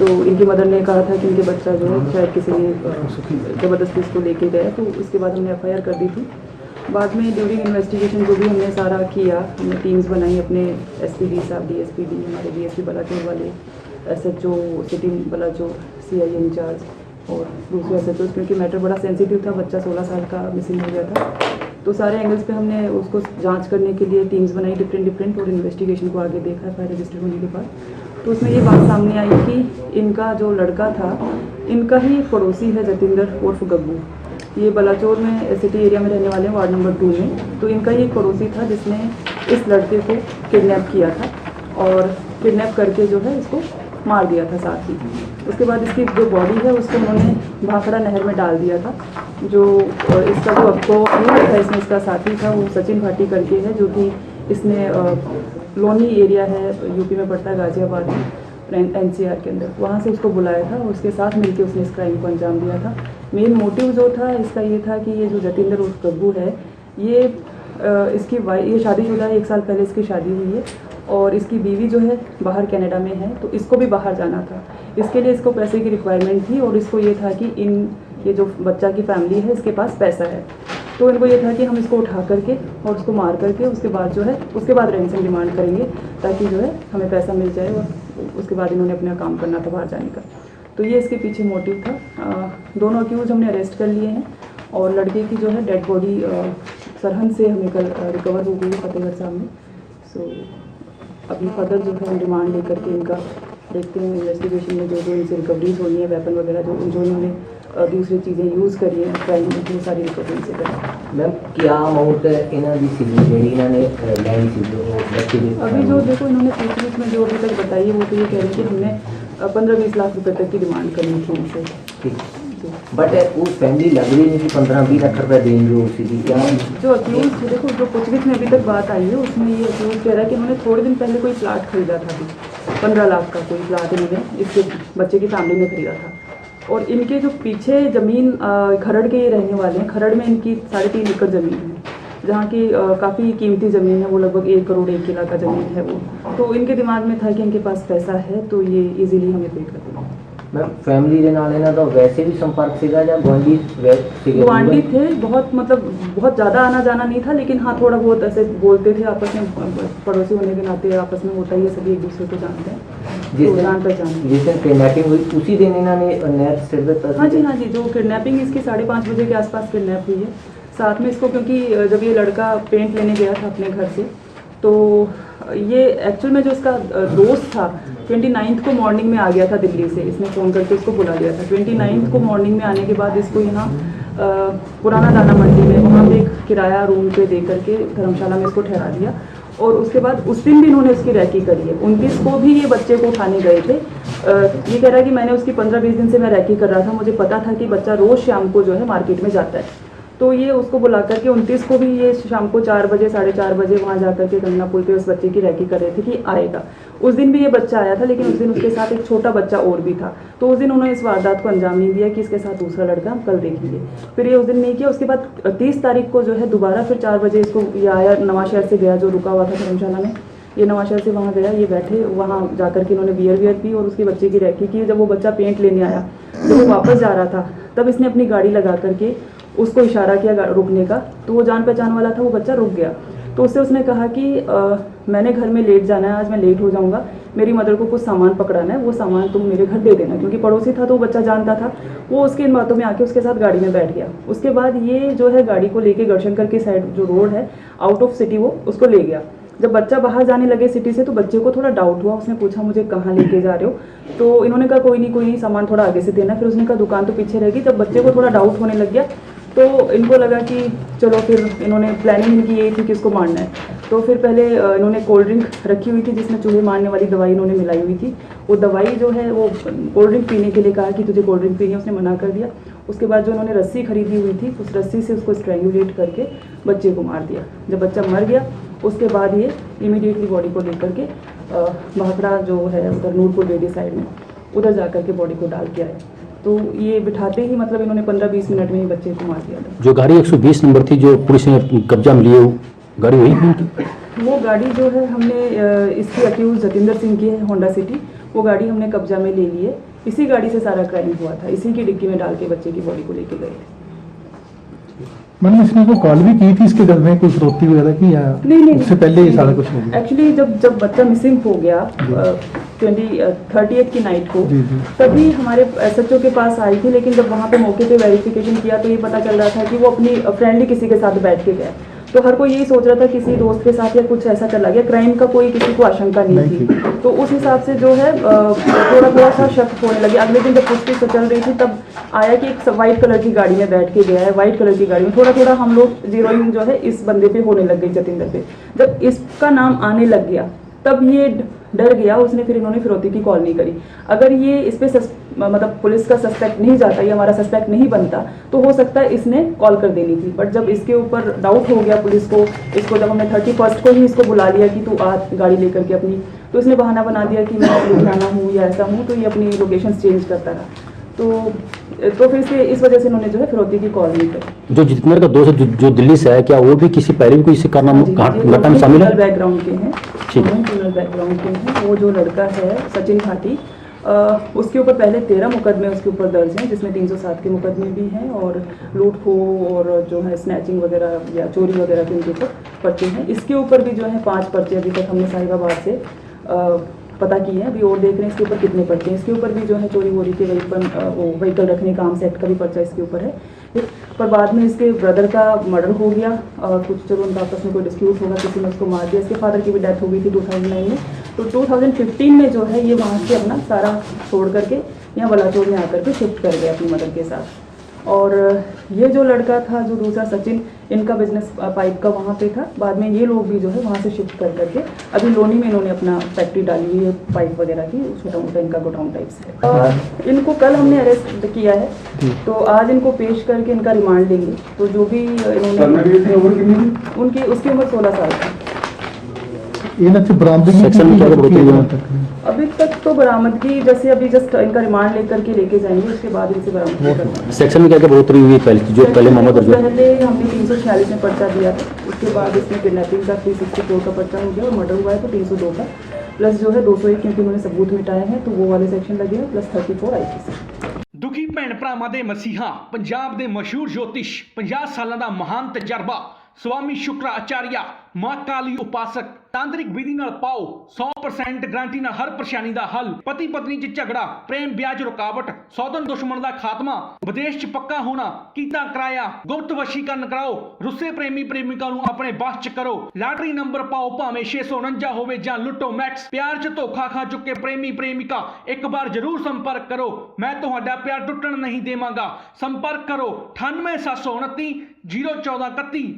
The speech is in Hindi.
तो इनकी मदर ने कहा था कि इनके बच्चा जो है शायद किसी ने ज़बरदस्ती इसको लेके गया, तो उसके बाद हमने एफआईआर कर दी थी। बाद में ड्यूरिंग इन्वेस्टिगेशन जो भी हमने सारा किया, हमने टीम्स बनाई अपने एसपीडी साहब, डीएसपीडी, हमारे डीएसपी बलाचौर वाले, SHO city Balachaur, CI incharge और दूसरे एसएचओ, क्योंकि मैटर बड़ा सेंसिटिव था, बच्चा 16 साल का मिसिंग हो गया था। तो सारे एंगल्स पे हमने उसको जांच करने के लिए टीम्स बनाई डिफरेंट और इन्वेस्टिगेशन को आगे देखा एफआईआर रजिस्टर होने के बाद। तो उसमें ये बात सामने आई कि इनका जो लड़का था, इनका ही पड़ोसी है जतिंदर उर्फ गब्बू। ये बलाचौर में सिटी एरिया में रहने वाले हैं, वार्ड नंबर 2 में। तो इनका ही एक पड़ोसी था जिसने इस लड़के को किडनैप किया था और किडनैप करके जो है इसको मार दिया था साथ ही। उसके बाद इसकी जो बॉडी है उसको उन्होंने भाखड़ा नहर में डाल दिया था। जो इसका जो आपको था, इसमें इसका साथी था, वो सचिन भाटी करके है, जो कि इसने लोनी एरिया है, यूपी में पड़ता है, गाजियाबाद में, एनसीआर के अंदर, वहाँ से उसको बुलाया था और उसके साथ मिलकर उसने इस क्राइम को अंजाम दिया था। मेन मोटिव जो था इसका ये था कि ये जो जतिंदर उर्फ गब्बू है, ये ये शादीशुदा है, 1 साल पहले इसकी शादी हुई है और इसकी बीवी जो है बाहर कनाडा में है, तो इसको भी बाहर जाना था। इसके लिए इसको पैसे की रिक्वायरमेंट थी और इसको ये था कि ये जो बच्चा की फैमिली है इसके पास पैसा है, तो इनको ये था कि हम इसको उठा करके और उसको मार करके उसके बाद जो है उसके बाद रेंसम डिमांड करेंगे ताकि जो है हमें पैसा मिल जाए, और उसके बाद इन्होंने अपना काम करना था बाहर जाने का। तो ये इसके पीछे मोटिव था। दोनों अक्यूज हमने अरेस्ट कर लिए हैं और लड़के की जो है डेड बॉडी सरहंद से हमें कल रिकवर हो गई है फतेहगढ़ साहब में। सो अभी फर्दर जो है डिमांड लेकर के इनका देखते हैं इन्वेस्टिगेशन में जो इनसे रिकवरीज होनी है, वेपन वगैरह जो इन्होंने दूसरी चीज़ें यूज़ करी हैं क्राइम में, वो सारी रिकवरी से करें। मैम क्या अमाउंट इन्हों की सी जी इन्होंने लैनी सी अभी जो देखो इन्होंने पूछताछ में जो अभी तक बताई है वो तो ये कह रहे हैं कि हमने 15-20 लाख रुपए तक की डिमांड करनी थी उनसे। ठीक, बट वो फैमिली लग रही नहीं कि 15-20 लाख रुपए देंगे उसी क्या जो अक्यूज देखो जो पूछताछ में अभी तक बात आई है उसमें ये अक्यूज कह रहा है कि उन्होंने थोड़े दिन पहले कोई प्लाट खरीदा था, अभी 15 लाख का कोई प्लाट इन्होंने इसके बच्चे की फैमिली ने खरीदा था। और इनके जो पीछे ज़मीन खरड़ के ये रहने वाले हैं, खरड़ में इनकी 3.5 एकड़ ज़मीन है, जहाँ की काफ़ी कीमती ज़मीन है, वो लगभग 1 करोड़ 1 लाख का ज़मीन है वो। तो इनके दिमाग में था कि इनके पास पैसा है तो ये इजीली हमें पे कर देंगे। मैम फैमिली के नाल इन्हों का वैसे भी संपर्क सीगा या गुआंढी थे, बहुत मतलब बहुत ज़्यादा आना जाना नहीं था, लेकिन हाँ थोड़ा बहुत ऐसे बोलते थे आपस में, पड़ोसी होने के नाते आपस में होता ही है, सभी एक दूसरे को जानते हैं, जान पहचान। जिस दिन किडनैपिंग हुई उसी दिन इन्होंने नहर सिर दिता? हाँ जी, जो किडनैपिंग इसकी 5:30 बजे के आसपास किडनैप हुई है। साथ में इसको, क्योंकि जब ये लड़का पेंट लेने गया था अपने घर से, तो ये एक्चुअल में जो इसका दोस्त था 29 को मॉर्निंग में आ गया था दिल्ली से, इसने फ़ोन करके इसको बुला लिया था। 29 को मॉर्निंग में आने के बाद इसको यहाँ पुराना दाना मंडी में वहाँ पे एक किराया रूम पे दे करके धर्मशाला में इसको ठहरा दिया और उसके बाद उस दिन भी इन्होंने उसकी रैकी करी है। 29 को भी ये बच्चे को उठाने गए थे। ये कह रहा है कि मैंने उसकी 15-20 दिन से मैं रैकी कर रहा था, मुझे पता था कि बच्चा रोज़ शाम को जो है मार्केट में जाता है, तो ये उसको बुला करके 29 को भी ये शाम को 4 बजे 4:30 बजे वहाँ जाकर के गंगा पुल पे उस बच्चे की रैकी कर रहे थे कि आएगा। उस दिन भी ये बच्चा आया था, लेकिन उस दिन उसके साथ एक छोटा बच्चा और भी था, तो उस दिन उन्होंने इस वारदात को अंजाम नहीं दिया कि इसके साथ दूसरा लड़का हम कल देखेंगे। फिर ये उस दिन नहीं किया। उसके बाद 30 तारीख को जो है दोबारा फिर 4 बजे इसको ये आया, नवाशहर से गया, जो रुका हुआ था धर्मशाला में, ये नवाशहर से वहाँ गया, ये बैठे, वहाँ जाकर के इन्होंने बियर पी और उसके बच्चे की रैकी की। जब वो बच्चा पेंट लेने आया, जब वो वापस जा रहा था, तब इसने अपनी गाड़ी लगा करके उसको इशारा किया रुकने का, तो वो जान पहचान वाला था, वो बच्चा रुक गया। तो उसने कहा कि मैंने घर में लेट जाना है, आज मैं लेट हो जाऊंगा, मेरी मदर को कुछ सामान पकड़ाना है, वो सामान तुम मेरे घर दे देना, क्योंकि पड़ोसी था तो वो बच्चा जानता था। वो उसके इन बातों में आके उसके साथ गाड़ी में बैठ गया। उसके बाद ये जो है गाड़ी को लेके गढ़शंकर की साइड जो रोड है आउट ऑफ सिटी, वो उसको ले गया। जब बच्चा बाहर जाने लगे सिटी से, तो बच्चे को थोड़ा डाउट हुआ, उसने पूछा मुझे कहाँ लेके जा रहे हो, तो इन्होंने कहा कोई नहीं सामान थोड़ा आगे से देना। फिर उसने कहा दुकान तो पीछे रहेगी। जब बच्चे को थोड़ा डाउट होने लग गया तो इनको लगा कि चलो, फिर इन्होंने प्लानिंग इनकी यही थी कि इसको मारना है। तो फिर पहले इन्होंने कोल्ड ड्रिंक रखी हुई थी जिसमें चूहे मारने वाली दवाई इन्होंने मिलाई हुई थी। वो दवाई जो है वो कोल्ड ड्रिंक पीने के लिए कहा कि तुझे कोल्ड ड्रिंक पीनी है, उसने मना कर दिया। उसके बाद जो उन्होंने रस्सी खरीदी हुई थी, उस रस्सी से उसको स्ट्रैंगुलेट करके बच्चे को मार दिया। जब बच्चा मर गया उसके बाद ये इमीडिएटली बॉडी को लेकर के भाखड़ा जो है उधर नूरपुर बेदी साइड में, उधर जा कर के बॉडी को डाल के आए। तो ये बिठाते ही मतलब इन्होंने 15-20 मिनट में ही बच्चे को मार दिया था। जो गाड़ी 120 नंबर थी जो पुलिस ने कब्जा में लिए, गाड़ी वही थी? वो गाड़ी जो है हमने इसकी अक्यूज जतिंदर सिंह की है, होंडा सिटी, वो गाड़ी हमने कब्जा में ले ली है। इसी गाड़ी से सारा क्राइम हुआ था, इसी की डिक्की में डाल के बच्चे की बॉडी को लेके गए थे। मैंने इसने को कॉल भी की थी इसके घर में कोई फिरौती वगैरह की या नहीं उससे पहले ही सारा कुछ हो गया? एक्चुअली जब बच्चा मिसिंग हो गया 38 की नाइट को, जी, जी। तभी हमारे SHO के पास आई थी, लेकिन जब वहाँ पे मौके पे वेरिफिकेशन किया तो ये पता चल रहा था कि वो अपनी फ्रेंडली किसी के साथ बैठ के गया। तो हर कोई यही सोच रहा था किसी दोस्त के साथ या कुछ ऐसा चला गया, क्राइम का कोई किसी को आशंका नहीं थी। तो उस हिसाब से जो है थोड़ा सा शक होने लगे। अगले दिन जब पूछताछ चल रही थी तब आया कि एक वाइट कलर की गाड़ी में बैठ के गया है, वाइट कलर की गाड़ी में। थोड़ा हम लोग जीरोइंग जो है इस बंदे पे होने लग गई, जतिंदर पे। जब इसका नाम आने लग गया तब ये डर गया, उसने फिर इन्होंने फिरौती की कॉल नहीं करी। अगर ये इस पे मतलब पुलिस का सस्पेक्ट नहीं जाता, ये हमारा सस्पेक्ट नहीं बनता, तो हो सकता है इसने कॉल कर देनी थी। बट जब इसके ऊपर डाउट हो गया पुलिस को, इसको जब हमने 31 को ही इसको बुला लिया कि तू आ गाड़ी लेकर के अपनी, तो इसने बहाना बना दिया कि मैं लुधियाना हूँ या ऐसा हूँ, तो ये अपनी लोकेशन चेंज करता रहा। तो फिर से इस वजह से इन्होंने जो है फिरौती की कॉल नहीं करी। जो जितेंद्र का दोस्त है जो दिल्ली से है, क्या वो भी किसी पहले भी किसी घटना में शामिल है? बैकग्राउंड के हैं, ठीक है। क्रिमिनल बैकग्राउंड के हैं। वो जो लड़का है सचिन भाटी, उसके ऊपर पहले 13 मुकदमे उसके ऊपर दर्ज हैं, जिसमें 307 के मुकदमे भी हैं और लूट खो और जो है स्नैचिंग वगैरह या चोरी वगैरह के उनके ऊपर पर्चे हैं। इसके ऊपर भी जो है 5 पर्चे अभी तक हमने साहिबाबाद से पता किए हैं, अभी और देख रहे हैं इसके ऊपर कितने पर्चे हैं। इसके ऊपर भी जो है चोरी वोरी के व्हीकल रखने का आर्म्स एक्ट का भी पर्चा इसके ऊपर है। पर बाद में इसके ब्रदर का मर्डर हो गया और कुछ चलो उनका आपस में कोई डिस्प्यूट होगा, किसी ने उसको मार दिया। इसके फादर की भी डेथ हो गई थी 2009 में। तो 2015 में जो है ये वहाँ से अपना सारा छोड़ करके यहाँ बलाचौर में आकर के शिफ्ट कर गया अपनी मदर के साथ। और ये जो लड़का था जो दूसरा सचिन, इनका बिजनेस पाइप का वहाँ पे था। बाद में ये लोग भी जो है वहाँ से शिफ्ट कर करके अभी लोनी में इन्होंने अपना फैक्ट्री डाली हुई है पाइप वगैरह की, छोटा मोटा इनका गोडाउन टाइप से। इनको कल हमने अरेस्ट किया है, तो आज इनको पेश करके इनका रिमांड लेंगे। तो जो भी इन्होंने उनकी उसकी उम्र 16 साल थी। ये ना बरामदगी सेक्शन में क्या बताइए? अभी तक तो बरामदगी जैसे अभी जस्ट इनका रिमांड लेकर के लेके जाएंगे, उसके बाद इनसे बरामदगी करना। सेक्शन में क्या क्या बढ़ोतरी हुई पहले मामला दर्ज हुआ? पहले हमने 346 में पर्चा दिया था, उसके बाद इसमें किडनैपिंग का 364 का पर्चा हो गया और मर्डर हुआ है तो 302 का, प्लस जो है 201 क्योंकि उन्होंने सबूत मिटाए हैं तो वो वाले सेक्शन लगे हैं, प्लस 34 IPC। ਦੁਖੀ ਭੈਣ ਭਰਾਵਾਂ ਦੇ ਮਸੀਹਾ ਪੰਜਾਬ ਦੇ ਮਸ਼ਹੂਰ ਜੋਤਿਸ਼ 50 ਸਾਲਾਂ ਦਾ ਮਹਾਨ ਤਜਰਬਾ स्वामी शुक्राचार्य मां काली उपासक तांत्रिक विधि नाल पाओ 100% गारंटी नाल हर परेशानी दा हल। पति पत्नी च झगड़ा, प्रेम ब्याज रुकावट, सौदन दुश्मन दा खात्मा, विदेश च पक्का होना, कीता कराया, गुप्त वशीकरण कराओ, रुस्से प्रेमी प्रेमिका नूं अपने बस च करो, लॉटरी नंबर पाओ भावें 649 होवे जां लुटो मैक्स। प्यार च धोखा खा चुके प्रेमी प्रेमिका एक बार जरूर संपर्क करो, मैं तुहाडा प्यार टुटण नहीं देवांगा। संपर्क करो 98 729 014 31।